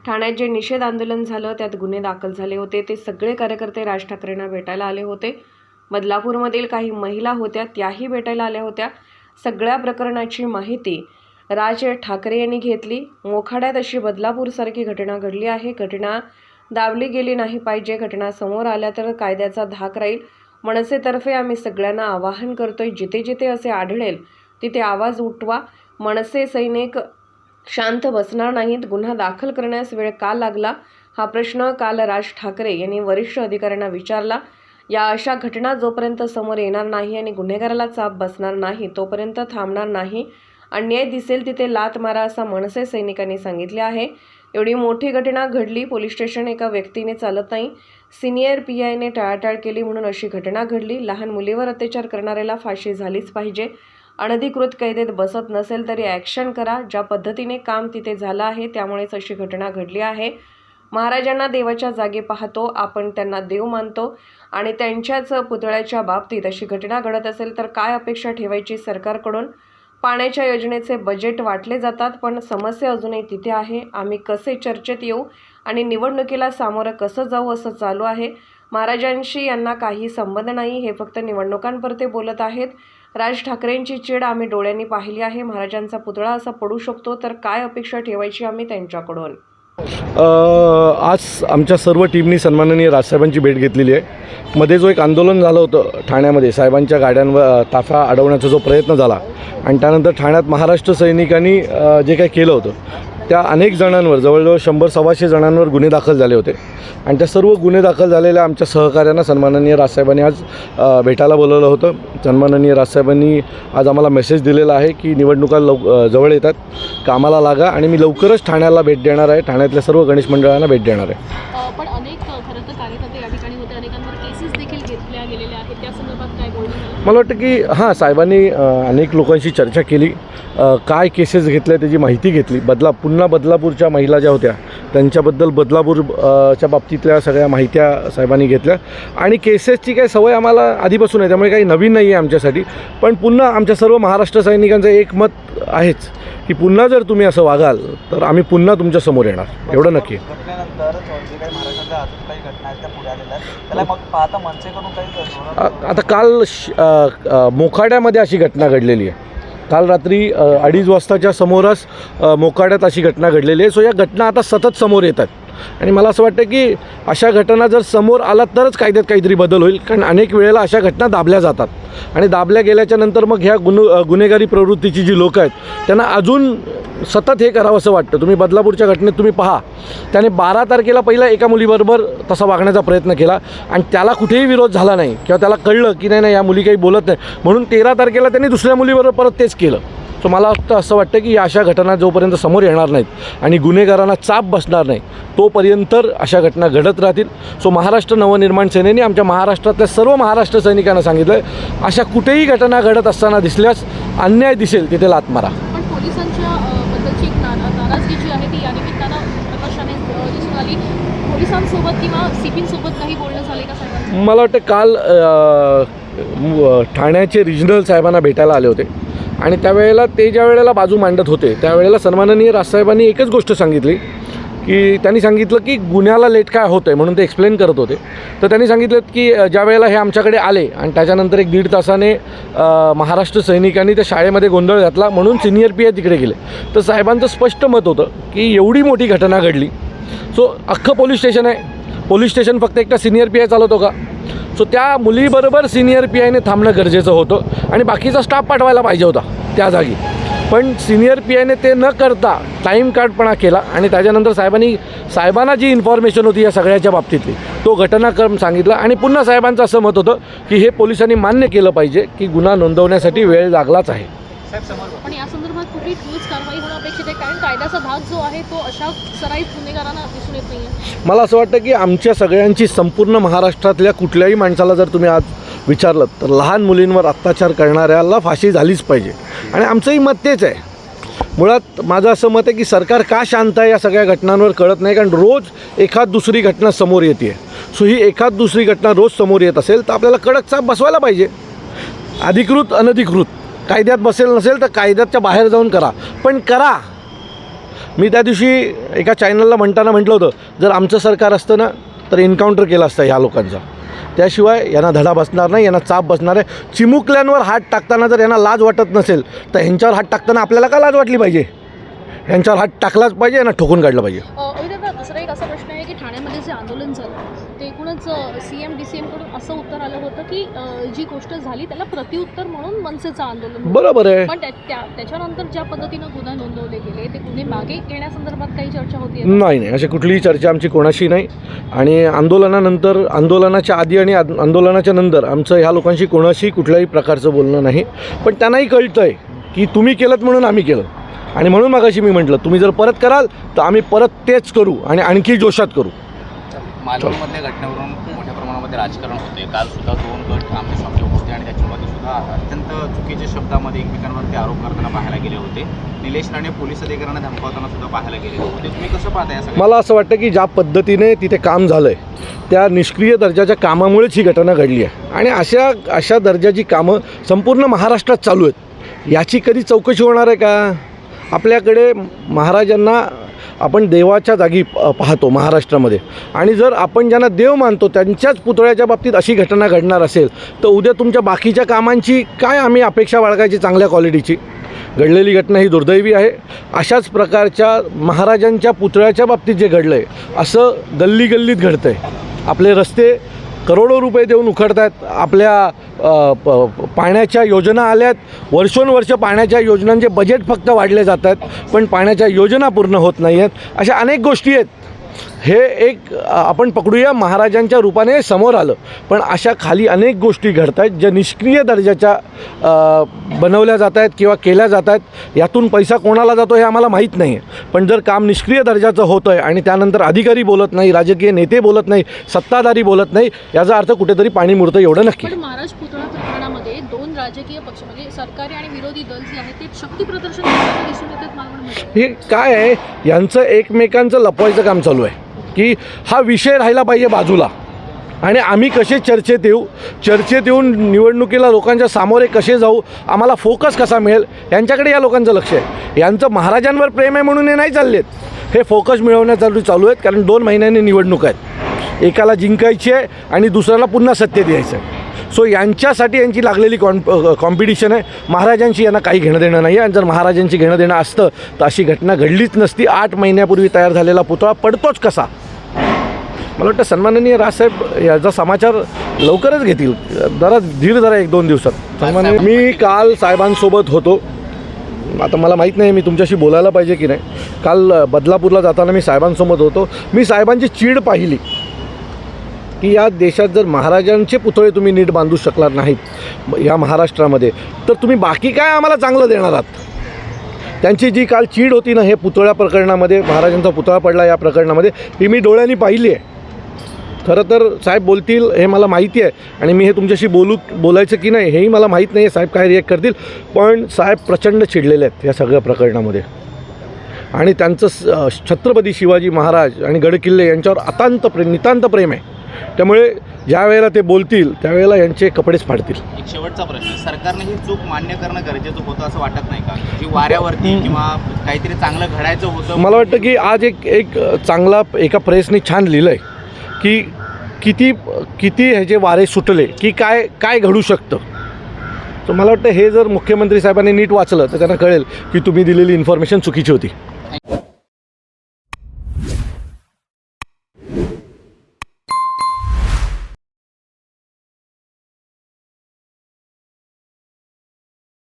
ठाण्यात जे निषेध आंदोलन झालं त्यात गुन्हे दाखल झाले होते ते सगळे कार्यकर्ते राज ठाकरेंना भेटायला आले होते। बदलापूरमधील काही महिला होत्या त्याही भेटायला आल्या होत्या। सगळ्या प्रकरणाची माहिती राज ठाकरे यांनी घेतली। मोखाड्यात अशी बदलापूरसारखी घटना घडली आहे। घटना दाबली गेली नाही पाहिजे। घटना समोर आल्या तर कायद्याचा धाक राहील। मनसेतर्फे आम्ही सगळ्यांना आवाहन करतोय, जिथे जिथे असे आढळेल तिथे आवाज उठवा। मनसे सैनिक शांत बसणार नाहीत। गुन्हा दाखल करण्यास वेळ का लागला हा प्रश्न काल राज ठाकरे यांनी वरिष्ठ अधिकाऱ्यांना विचारला। या अशा घटना जोपर्यंत समोर येणार नाही आणि गुन्हेगाराला चाप बसणार नाही तोपर्यंत थांबणार नाही। अन्याय दिसेल तिथे लात मारा असं मनसे सैनिकांनी सांगितले आहे। एवढी मोठी घटना घडली, पोलीस स्टेशन एका व्यक्तीने चालत नाही, सिनियर PIने टाळाटाळ केली म्हणून अशी घटना घडली। लहान मुलीवर अत्याचार करणाऱ्याला फाशी झालीच पाहिजे। अनधिकृत कैदेत बसत नसेल तरी ॲक्शन करा। ज्या पद्धतीने काम तिथे झालं आहे त्यामुळेच अशी घटना घडली आहे। महाराजांना देवाच्या जागी पाहतो, आपण त्यांना देव मानतो आणि त्यांच्याच पुतळ्याच्या बाबतीत अशी घटना घडत असेल तर काय अपेक्षा ठेवायची सरकारकडून? पाण्याच्या योजनेचे बजेट वाटले जातात पण समस्या अजूनही तिथे आहे। आम्ही कसे चर्चेत येऊ आणि निवडणुकीला सामोरं कसं जाऊ असं चालू आहे। महाराजांशी यांना काही संबंध नाही, हे फक्त निवडणुकांपुरते बोलत आहेत। राज ठाकरेंची चीड आम्ही डोळ्यांनी पाहिली आहे। महाराजांचा पुतळा असा पडू शकतो तर काय अपेक्षा ठेवायची आम्ही त्यांच्याकडून? आज आमच्या सर्व टीमनी सन्माननीय राजसाहेबांची भेट घेतलेली आहे। मध्ये जो एक आंदोलन झालं होतं ठाण्यामध्ये, साहेबांच्या गाड्यांवर ताफा अडवण्याचा जो प्रयत्न झाला आणि त्यानंतर ठाण्यात महाराष्ट्र सैनिकांनी जे काही केलं होतं त्या अनेक जणांवर, जवळजवळ 100-125 जणांवर गुन्हे दाखल झाले होते आणि त्या सर्व गुन्हे दाखल झालेल्या आमच्या सहकाऱ्यांना सन्माननीय राजसाहेबांनी आज भेटायला बोलवलं होतं। सन्माननीय राजसाहेबांनी आज आम्हाला मेसेज दिलेला आहे की निवडणुका जवळ येतात, कामाला लागा आणि मी लवकरच ठाण्याला भेट देणार आहे, ठाण्यातल्या सर्व गणेश मंडळांना भेट देणार आहे। पण अनेक खरं तर कार्यकर्ते या ठिकाणी होते, अनेकांवर केसेस देखील घेतल्या गेलेल्या आहेत, त्या संदर्भात काय बोलणं? मला वाटतं की साहेबांनी अनेक लोकांशी चर्चा केली, काय केसेस घेतल्या त्याची माहिती घेतली। पुन्हा बदलापूरच्या महिला ज्या होत्या त्यांच्याबद्दल बदलापूरच्या बाबतीतल्या सगळ्या माहित्या साहेबांनी घेतल्या आणि केसेसची काही सवय आम्हाला आधीपासून आहे त्यामुळे काही नवीन नाही आहे आमच्यासाठी। पण पुन्हा आमच्या सर्व महाराष्ट्र सैनिकांचं एक मत आहेच की पुन्हा जर तुम्ही असं वागाल तर आम्ही पुन्हा तुमच्या समोर येणार, एवढं नक्की। आता काल मोखाड्यामध्ये अशी घटना घडलेली आहे। काल रात्री 2:30 वाजताच्या सुमारास मोखाड्यात अशी घटना घडलेली आहे। सो या घटना आता सतत समोर येतात आणि मला असं वाटतं की अशा घटना जर समोर आला तरच कायद्यात काहीतरी बदल होईल, कारण अनेक वेळेला अशा घटना दाबल्या जातात आणि दाबल्या गेल्याच्या नंतर मग ह्या गुन्हेगारी प्रवृत्तीची जी लोकं आहेत त्यांना अजून सतत हे करावं असं वाटतं। तुम्ही बदलापूरच्या घटनेत तुम्ही पहा, त्याने 12 तारखेला पहिला एका मुलीबरोबर तसा वागण्याचा प्रयत्न केला आणि त्याला कुठेही विरोध झाला नाही किंवा त्याला कळलं की नाही या मुली काही बोलत नाही म्हणून 13 तारखेला त्यांनी दुसऱ्या मुलीबरोबर परत तेच केलं। सो मला असं वाटतं की अशा घटना जोपर्यंत समोर येणार नाहीत आणि गुन्हेगारांना चाप बसणार नाही तोपर्यंत अशा घटना घडत राहतील। सो महाराष्ट्र नवनिर्माण सेनेने आमच्या महाराष्ट्रातल्या सर्व महाराष्ट्र सैनिकांना सांगितलं आहे, अशा कुठेही घटना घडत असताना दिसल्यास अन्याय दिसेल तिथे लात मारा। पण पोलिसांच्या बद्दलची एक नाराजगी जी आहे ती या निमित्तानं प्रकाशाने दिसून आली। पोलिसांसोबत किंवा CPंसोबत काही बोलणं झाले का साहेबांचं? मला वाटतं काल ठाण्याचे रिजनल साहेबांना भेटायला आले होते आणि त्यावेळेला ते ज्या वेळेला बाजू मांडत होते त्यावेळेला सन्माननीय राजसाहेबांनी एकच गोष्ट सांगितली की त्यांनी सांगितलं की गुन्ह्याला लेट काय होतं आहे म्हणून ते एक्सप्लेन करत होते। तर त्यांनी सांगितलं की ज्या वेळेला हे आमच्याकडे आले आणि त्याच्यानंतर 1-1.5 तासाने महाराष्ट्र सैनिकांनी त्या शाळेमध्ये गोंधळ घातला म्हणून सिनियर PI तिकडे गेले। तर साहेबांचं स्पष्ट मत होतं की एवढी मोठी घटना घडली, सो अख्खं पोलीस स्टेशन आहे, पोलीस स्टेशन फक्त एकटा सिनियर PI चालवतो का? सो त्या मुलीबरोबर सिनियर PIने थांबणं गरजेचं होतं आणि बाकीचा स्टाफ पाठवायला पाहिजे होता त्या जागी, पण सिनियर PIने ते न करता टाईम कार्डपणा केला आणि त्याच्यानंतर साहेबांना जी इन्फॉर्मेशन होती या सगळ्याच्या बाबतीतली तो घटनाक्रम सांगितला आणि पुन्हा साहेबांचं असं मत होतं की हे पोलिसांनी मान्य केलं पाहिजे की गुन्हा नोंदवण्यासाठी वेळ लागलाच आहे। पण या संदर्भात कुठली ठोस कारवाई होणं अपेक्षित आहे, कारण कायद्याचा भाग जो आहे तो अशा सराईत गुन्हेगारांना दिसून येत नाही। मला असं वाटतं की आमच्या सगळ्यांची, संपूर्ण महाराष्ट्रातल्या कुठल्याही माणसाला जर तुम्ही आज विचारलं तर लहान मुलींवर अत्याचार करणाऱ्याला फाशी झालीच पाहिजे आणि आमचंही मत तेच आहे। मुळात माझं असं मत आहे की सरकार का शांत आहे या सगळ्या घटनांवर कळत नाही, कारण रोज एखाद दुसरी घटना समोर येते। सो ही एखाद दुसरी घटना रोज समोर येत असेल तर आपल्याला कडक चाप बसवायला पाहिजे। अधिकृत अनधिकृत कायद्यात बसेल नसेल तर कायद्याच्या बाहेर जाऊन करा, पण करा। मी त्या दिवशी एका चॅनलला म्हटलं होतं, जर आमचं सरकार असतं ना तर एन्काउंटर केला असता ह्या लोकांचा. त्याशिवाय यांना धडा बसणार नाही, यांना चाप बसणार आहे. चिमुकल्यांवर हात टाकताना जर यांना लाज वाटत नसेल तर ह्यांच्यावर हात टाकताना आपल्याला का लाज वाटली पाहिजे? ह्यांच्यावर हात टाकलाच पाहिजे, यांना ठोकून काढलं पाहिजे. दुसरा एक असा प्रश्न आहे की ठाण्यामध्ये जे आंदोलन झालं ते एकूणच CM DCM कडून असं उत्तर आलं होतं की जी गोष्ट झाली त्याला प्रतिउत्तर म्हणून मनसेचं आंदोलन. बरोबर आहे, पण त्याच्यानंतर ज्या पद्धतीनं गुन्हे नोंदवले गेले ते गुन्हे मागे घेण्यासंदर्भात काही चर्चा होती? नाही, अशी कुठलीही चर्चा आमची कोणाशी नाही. आणि आंदोलनानंतर, आंदोलनाच्या आधी आणि आंदोलनाच्या नंतर आमचं ह्या लोकांशी कोणाशी कुठल्याही प्रकारचं बोलणं नाही. पण त्यांनाही कळतं आहे की तुम्ही केलं म्हणून आम्ही केलं, आणि म्हणून मगाशी मी म्हटलं तुम्ही जर परत कराल तर आम्ही परत तेच करू आणि आणखी जोशात करू. मालवणमधल्या घटनेवरून मोठ्या प्रमाणामध्ये राजकारण होते. काल सुद्धा 2 गट आमचे स्वामी होते आणि त्याच्यामध्ये सुद्धा अत्यंत चुकीच्या शब्दामध्ये एकमेकांवरती आरोप करताना पाहायला गेले होते. निलेश राणे पोलीस अधिकाऱ्यांना धमकावताना सुद्धा पाहायला गेले होते. तुम्ही कसं पाहता या सगळ्या? मला असं वाटतं की ज्या पद्धतीने तिथे काम झालं आहे त्या निष्क्रिय दर्जाच्या कामामुळेच ही घटना घडली आहे. आणि अशा दर्जाची कामं संपूर्ण महाराष्ट्रात चालू आहेत. याची कधी चौकशी होणार आहे का? आपल्याकडे महाराजांना आपण देवाच्या जागी पाहतो महाराष्ट्रामध्ये, आणि जर आपण ज्यांना देव मानतो त्यांच्याच पुतळ्याच्या बाबतीत अशी घटना घडणार असेल तर उद्या तुमच्या बाकीच्या कामांची काय आम्ही अपेक्षा बाळगायची चांगल्या क्वालिटीची? घडलेली घटना ही दुर्दैवी आहे. अशाच प्रकारच्या महाराजांच्या पुतळ्याच्या बाबतीत जे घडलं आहे असं गल्ली गल्लीत घडतं आहे. आपले रस्ते करोडो रुपये देऊन उखडत आहेत. आपल्या पाण्याच्या योजना आल्यात, वर्षोनवर्ष पाण्याच्या योजनांचे बजेट फक्त वाढले जात आहेत, पण पाण्याच्या योजना पूर्ण होत नाही आहेत. अशा अनेक गोष्टी आहेत. हे एक आपण पकडूया महाराजांच्या रूपाने समोर आलं, पण अशा खाली अनेक गोष्टी घडत आहेत ज्या निष्क्रिय दर्जाच्या बनवल्या जात आहेत किंवा केल्या जात आहेत. यातून पैसा कोणाला जातो हे आम्हाला माहीत नाही आहे, पण जर काम निष्क्रिय दर्जाचं होतं आहे आणि त्यानंतर अधिकारी बोलत नाही, राजकीय नेते बोलत नाही, सत्ताधारी बोलत नाही, याचा अर्थ कुठेतरी पाणी मुरतं एवढं नक्की. पण महाराज पुतळा प्रकरणामध्ये 2 राजकीय पक्ष म्हणजे सरकारी आणि विरोधी दल जे आहेत ते शक्ती प्रदर्शन करताना दिसून येतात मालवणमध्ये. हे काय आहे, यांचं एकमेकांचं लपवायचं काम चालू आहे की हा विषय राहिला पाहिजे बाजूला आणि आम्ही कसे चर्चेत येऊन निवडणुकीला लोकांच्या सामोरे कसे जाऊ, आम्हाला फोकस कसा मिळेल, यांच्याकडे या लोकांचं लक्ष आहे. यांचं महाराजांवर प्रेम आहे म्हणून हे नाही चाललेत, हे फोकस मिळवण्यासाठी चालू आहेत. कारण 2 महिन्यांनी निवडणूक आहेत, एकाला जिंकायची आहे आणि दुसऱ्याला पुन्हा सत्तेत यायचं आहे. सो यांच्यासाठी यांची लागलेली कॉम्पिटिशन आहे. महाराजांशी यांना काही घेणं देणं नाही आहे. आणि जर महाराजांची घेणं देणं असतं तर अशी घटना घडलीच नसती. 8 महिन्यापूर्वी तयार झालेला पुतळा पडतोच कसा? मला वाटतं सन्माननीय राजसाहेब याचा समाचार लवकरच घेतील. धीर जरा 1-2 दिवसात. मी काल साहेबांसोबत होतो. आता मला माहीत नाही मी तुमच्याशी बोलायला पाहिजे की नाही. काल बदलापूरला जाताना मी साहेबांसोबत होतो. मी साहेबांची चीड पाहिली की या देशात जर महाराजांचे पुतळे तुम्ही नीट बांधू शकणार नाहीत या महाराष्ट्रामध्ये तर तुम्ही बाकी काय आम्हाला चांगलं देणार आहात? त्यांची जी काल चीड होती ना हे पुतळ्या प्रकरणामध्ये, महाराजांचा पुतळा पडला या प्रकरणामध्ये, ही मी डोळ्यांनी पाहिली आहे. खरं तर साहेब बोलतील हे मला माहिती आहे आणि मी हे तुमच्याशी बोलायचं की नाही हेही मला माहीत नाही आहे साहेब काय रिॲक्ट करतील. पण साहेब प्रचंड चिडलेले आहेत या सगळ्या प्रकरणामध्ये आणि त्यांचं छत्रपती शिवाजी महाराज आणि गडकिल्ले यांच्यावर नितांत प्रेम आहे. त्यामुळे ज्या वेळेला ते बोलतील त्यावेळेला यांचे कपडेच फाडतील. एक शेवटचा प्रश्न, सरकारने ही चूक मान्य करणं गरजेचं होतं असं वाटत नाही का? जी वाऱ्यावरती किंवा काहीतरी चांगलं घडायचं होतं. मला वाटतं की आज एक चांगला एका प्रेसने छान लिहिलं आहे की किती ह्याचे वारे सुटले की काय घडू शकतं. तर मला वाटतं हे जर मुख्यमंत्री साहेबांनी नीट वाचलं तर त्यांना कळेल की तुम्ही दिलेली इन्फॉर्मेशन चुकीची होती.